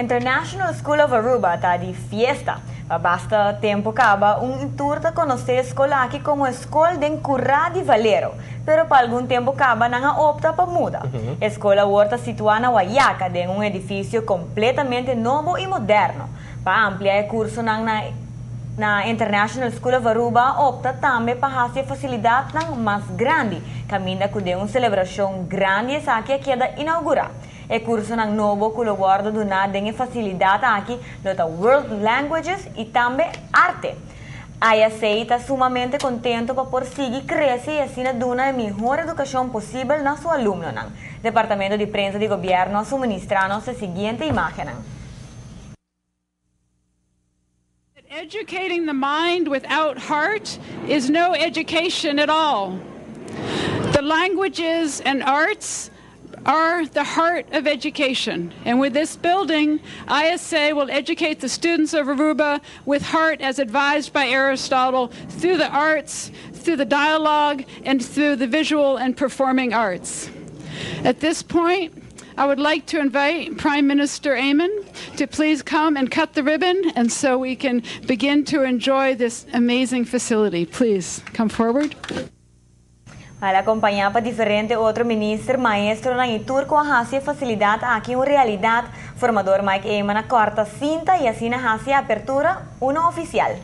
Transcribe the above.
International School of Aruba está de fiesta. Basta tempo acaba tour de conhecer a escola aqui como escola de Currá de Valero. Pero para algum tempo acaba não opta para mudar. A escola está situada na Guayaca, em edifício completamente novo e moderno. Para ampliar o curso na International School of Aruba opta também para fazer facilidade mais grande. Caminha com uma celebração grande aqui queda inaugurar. O curso novo colabora donado em facilidade aqui nota World Languages e também arte. A IAC está sumamente contente para prosseguir crescer e assim dar a melhor educação possível na sua alumna. Departamento de Prensa de Governo suministra-nos a seguinte imagem. Educating the mind without heart is no education at all. The languages and arts are the heart of education. And with this building, ISA will educate the students of Aruba with heart as advised by Aristotle through the arts, through the dialogue, and through the visual and performing arts. At this point, I would like to invite Prime Minister Ayman to please come and cut the ribbon, and so we can begin to enjoy this amazing facility. Please come forward. Vai acompanhar para diferente outro ministro, maestro na Turco a facilidade aqui uma realidade. Formador Mike Ayman na quarta cinta e assim a abertura oficial.